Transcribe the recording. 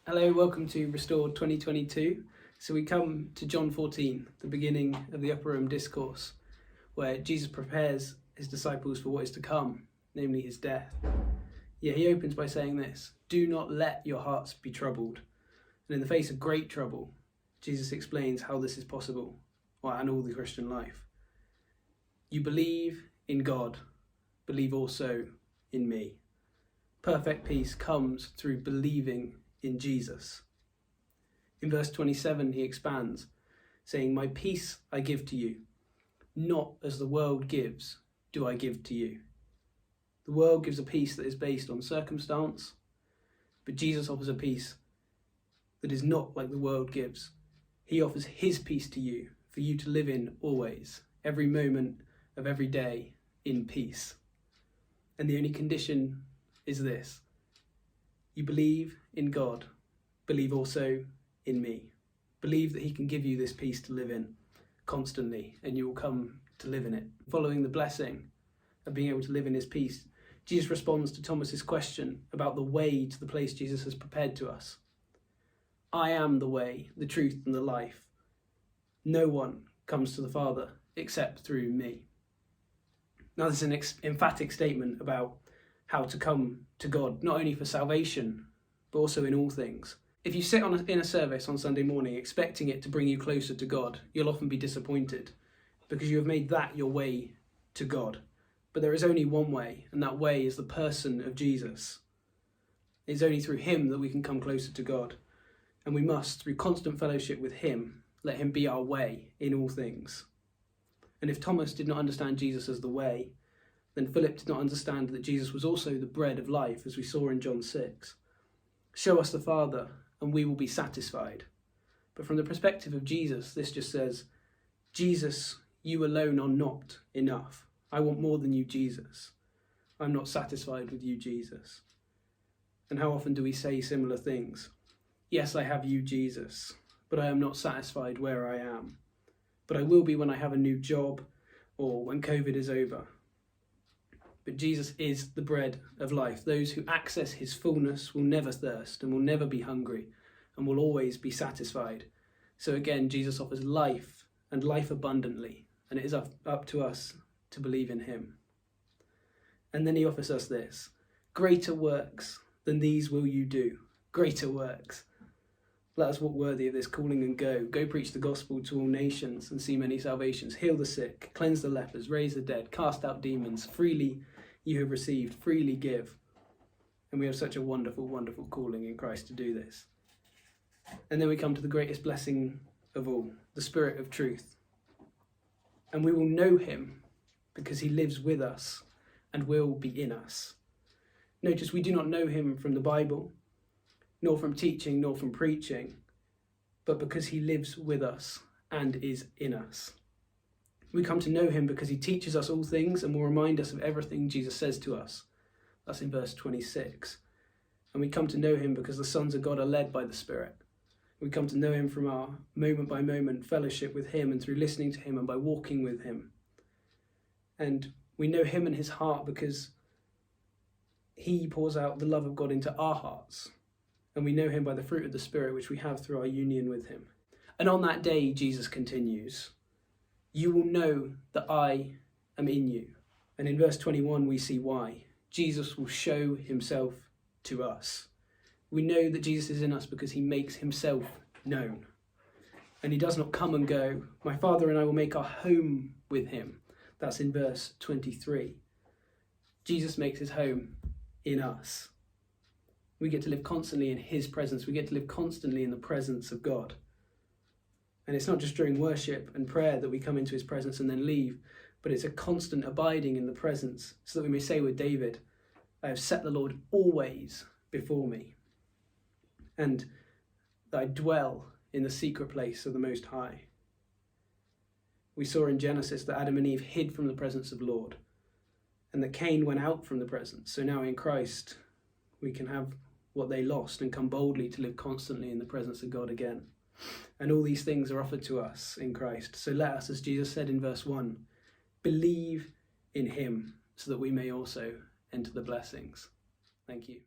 Hello, welcome to Restored 2022. So we come to John 14, the beginning of the Upper Room Discourse, where Jesus prepares his disciples for what is to come, namely his death. Yet he opens by saying this: do not let your hearts be troubled. And in the face of great trouble, Jesus explains how this is possible, and all the Christian life. You believe in God, believe also in me. Perfect peace comes through believing in Jesus. In verse 27, he expands, saying, my peace I give to you, not as the world gives, do I give to you. The world gives a peace that is based on circumstance, but Jesus offers a peace that is not like the world gives. He offers his peace to you, for you to live in always, every moment of every day, in peace. And the only condition is this: you believe in God, believe also in me. Believe that he can give you this peace to live in constantly, and you will come to live in it. Following the blessing of being able to live in his peace, Jesus responds to Thomas's question about the way to the place Jesus has prepared to us. I am the way, the truth, and the life. No one comes to the Father except through me. Now, this is an emphatic statement about how to come to God, not only for salvation, but also in all things. If you sit in a service on Sunday morning expecting it to bring you closer to God, you'll often be disappointed because you have made that your way to God. But there is only one way, and that way is the person of Jesus. It's only through him that we can come closer to God. And we must, through constant fellowship with him, let him be our way in all things. And if Thomas did not understand Jesus as the way, then Philip did not understand that Jesus was also the bread of life, as we saw in John 6. Show us the Father, and we will be satisfied. But from the perspective of Jesus, this just says, Jesus, you alone are not enough. I want more than you, Jesus. I'm not satisfied with you, Jesus. And how often do we say similar things? Yes, I have you, Jesus, but I am not satisfied where I am. But I will be when I have a new job or when COVID is over. But Jesus is the bread of life. Those who access his fullness will never thirst and will never be hungry and will always be satisfied. So again, Jesus offers life and life abundantly, and it is up to us to believe in him. And then he offers us this: greater works than these will you do. Greater works. Let us walk worthy of this calling and go. Go preach the gospel to all nations and see many salvations. Heal the sick, cleanse the lepers, raise the dead, cast out demons. Freely you have received, freely give. And we have such a wonderful, wonderful calling in Christ to do this. And then we come to the greatest blessing of all, the Spirit of truth. And we will know him because he lives with us and will be in us. Notice we do not know him from the Bible, nor from teaching, nor from preaching, but because he lives with us and is in us. We come to know him because he teaches us all things and will remind us of everything Jesus says to us. That's in verse 26. And we come to know him because the sons of God are led by the Spirit. We come to know him from our moment by moment fellowship with him and through listening to him and by walking with him. And we know him and his heart because he pours out the love of God into our hearts. And we know him by the fruit of the Spirit which we have through our union with him. And on that day, Jesus continues, you will know that I am in you. And in verse 21, we see why. Jesus will show himself to us. We know that Jesus is in us because he makes himself known. And he does not come and go, my Father and I will make our home with him. That's in verse 23. Jesus makes his home in us. We get to live constantly in his presence. We get to live constantly in the presence of God. And it's not just during worship and prayer that we come into his presence and then leave, but it's a constant abiding in the presence, so that we may say with David, I have set the Lord always before me, and that I dwell in the secret place of the Most High. We saw in Genesis that Adam and Eve hid from the presence of the Lord, and that Cain went out from the presence. So now in Christ, we can have what they lost and come boldly to live constantly in the presence of God again. And all these things are offered to us in Christ. So let us, as Jesus said in verse 1, believe in him so that we may also enter the blessings. Thank you.